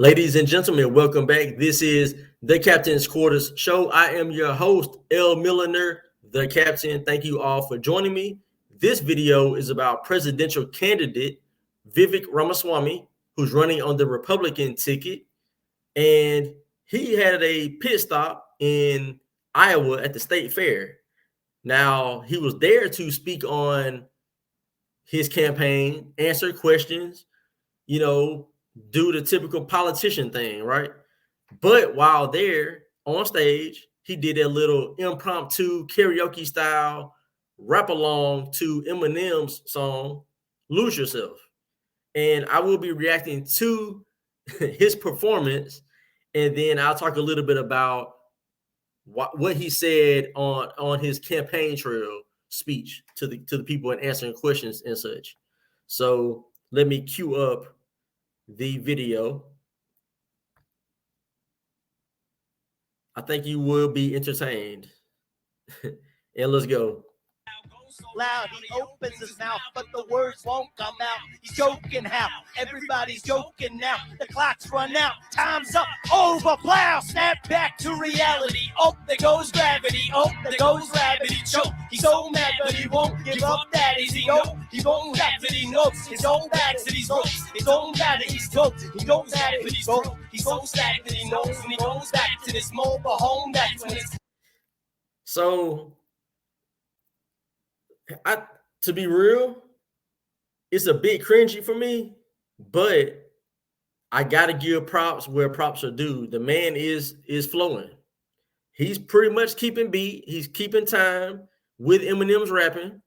Ladies and gentlemen, welcome back. This is the Captain's Quarters Show. I am your host, L. Milliner, the Captain. Thank you all for joining me. This video is about presidential candidate Vivek Ramaswamy, who's running on the Republican ticket. And he had a pit stop in Iowa at the state fair. Now, he was there to speak on his campaign, answer questions, do the typical politician thing, right? But while there on stage, he did a little impromptu karaoke style rap along to Eminem's song, Lose Yourself. And I will be reacting to his performance. And then I'll talk a little bit about what he said on his campaign trail speech to the people and answering questions and such. So let me cue up the video. I think you will be entertained. And let's go. Loud, he opens his mouth, but the words won't come out. He's joking how everybody's joking now. The clock's run out, time's up, over, plow, snap back to reality. Oh, there goes gravity. Oh, there goes gravity. Choke. He's so mad, but he won't give up that easy. No, he won't have it. He knows his own back that he's broke. His own back that he's broke. He knows that he's broke. He's so stacked that he knows when he goes back to this mobile home. That's when it's. So, to be real, it's a bit cringy for me, but I gotta give props where props are due. The man is flowing. He's pretty much keeping beat. He's keeping time with Eminem's rapping.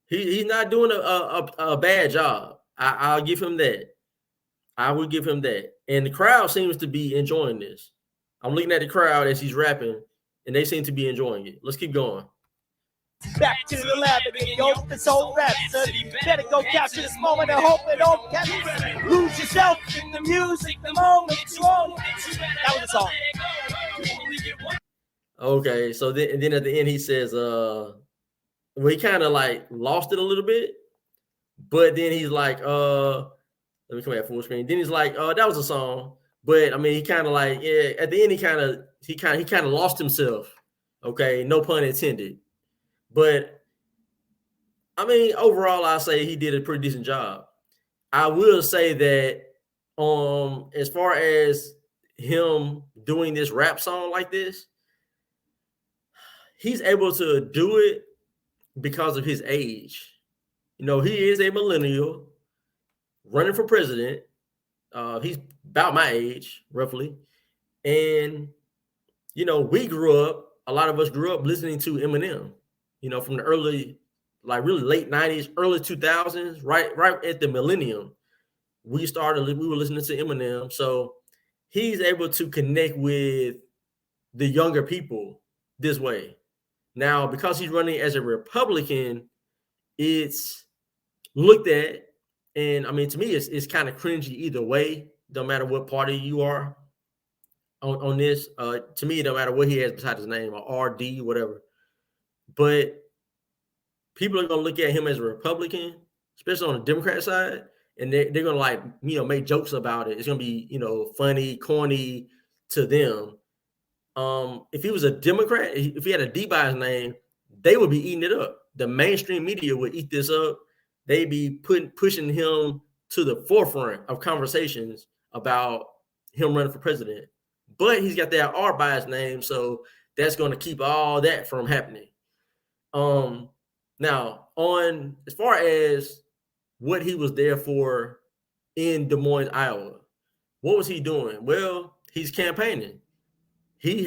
He's not doing a bad job. I'll give him that. I will give him that. And the crowd seems to be enjoying this. I'm looking at the crowd as he's rapping, and they seem to be enjoying it. Let's keep going. Back to the lab again, yo, this whole rhapsody. Better go capture this moment and hope it don't capture. Lose yourself in the music, the moment you own. That was the song. Okay, so then at the end he says, he kind of like lost it a little bit, but then he's like, let me come back full screen. Then he's like, that was a song, but I mean, he kind of like, yeah. At the end, he kind of lost himself. Okay, no pun intended. But I mean, overall, I say he did a pretty decent job. I will say that, as far as him doing this rap song like this, he's able to do it because of his age. He is a millennial running for president. He's about my age, roughly. And, a lot of us grew up listening to Eminem. From the early, like really late 90s, early 2000s, right at the millennium, we were listening to Eminem. So he's able to connect with the younger people this way. Now, because he's running as a Republican, it's looked at, and I mean, to me, it's kind of cringy either way. Don't matter what party you are on this. To me, it don't matter what he has beside his name or RD, whatever. But people are going to look at him as a Republican, especially on the Democrat side, and they're going to make jokes about it. It's going to be, funny, corny to them. If he was a Democrat, if he had a D by his name, they would be eating it up. The mainstream media would eat this up. They'd be pushing him to the forefront of conversations about him running for president. But he's got that R by his name, so that's going to keep all that from happening. Now, as far as what he was there for in Des Moines, Iowa, what was he doing? Well, he's campaigning. He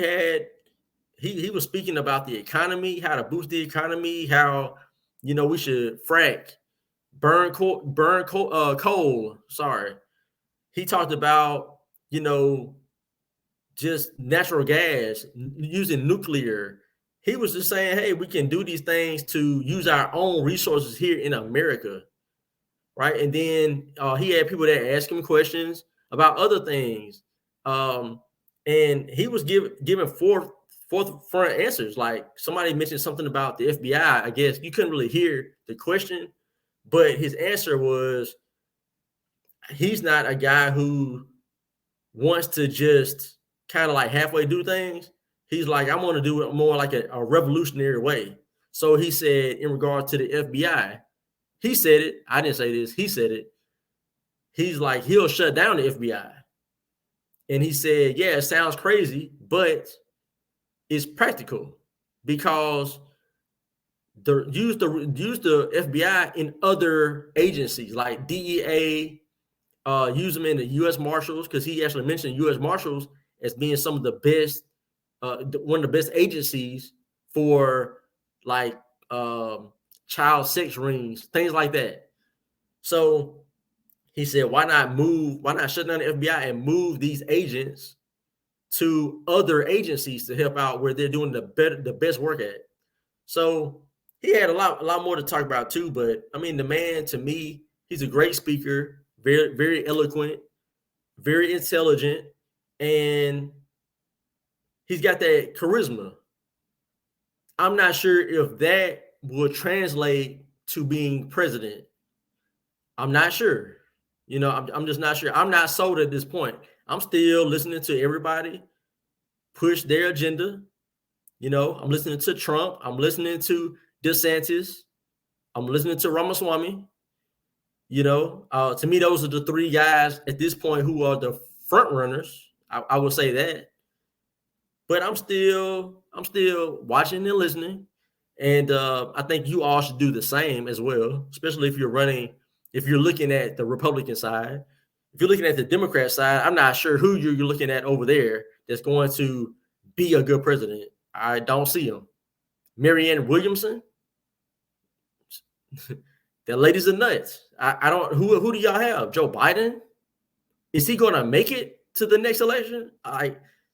was speaking about the economy, how to boost the economy, how we should frack, burn coal. Sorry, he talked about just natural gas, using nuclear. He was just saying, hey, we can do these things to use our own resources here in America, right? And then he had people that ask him questions about other things, and he was giving forthfront answers. Like somebody mentioned something about the FBI. I guess you couldn't really hear the question, but his answer was, he's not a guy who wants to just kind of like halfway do things. He's like, I want to do it more like a revolutionary way. So he said, in regard to the FBI, he said it. I didn't say this. He said it. He's like, he'll shut down the FBI. And he said, yeah, it sounds crazy, but it's practical because use the FBI in other agencies like DEA, use them in the U.S. Marshals, because he actually mentioned U.S. Marshals as being some of the best, one of the best agencies for like child sex rings, things like that. So he said, why not shut down the FBI and move these agents to other agencies to help out where they're doing the best work at? So he had a lot more to talk about too. But I mean, the man, to me, he's a great speaker, very, very eloquent, very intelligent, and he's got that charisma. I'm not sure if that will translate to being president. I'm not sure. You know, I'm just not sure. I'm not sold at this point. I'm still listening to everybody push their agenda. You know, I'm listening to Trump. I'm listening to DeSantis. I'm listening to Ramaswamy. You know, to me, those are the three guys at this point who are the front runners. I would say that. But I'm still watching and listening. And I think you all should do the same as well, especially if you're looking at the Republican side. If you're looking at the Democrat side, I'm not sure who you're looking at over there that's going to be a good president. I don't see him. Marianne Williamson, that lady's a nuts. I don't. Who do y'all have? Joe Biden? Is he going to make it to the next election?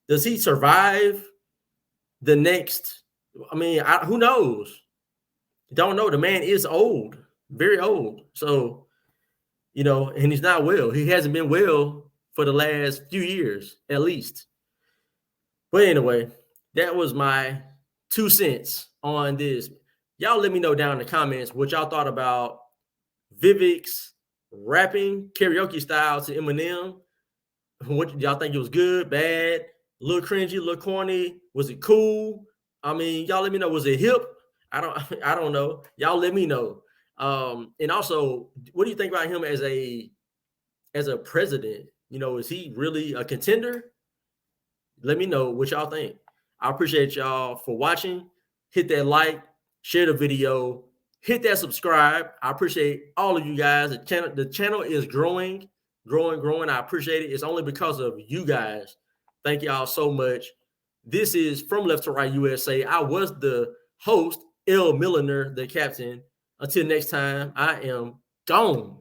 Does he survive the next? I mean, who knows? Don't know. The man is old, very old. So, you know, and he's not well. He hasn't been well for the last few years, at least. But anyway, that was my 2 cents on this. Y'all let me know down in the comments what y'all thought about Vivek's rapping karaoke style to Eminem. What y'all think? It was good, bad, a little cringy, a little corny? Was it cool? I mean, y'all let me know. Was it hip? I don't know. Y'all let me know. And also, what do you think about him as a president? You know, is he really a contender? Let me know what y'all think. I appreciate y'all for watching. Hit that like, share the video, hit that subscribe. I appreciate all of you guys. The channel is growing. I appreciate it. It's only because of you guys. Thank y'all so much. This is From Left to Right USA. I was the host, L. Milliner, the captain. Until next time, I am gone.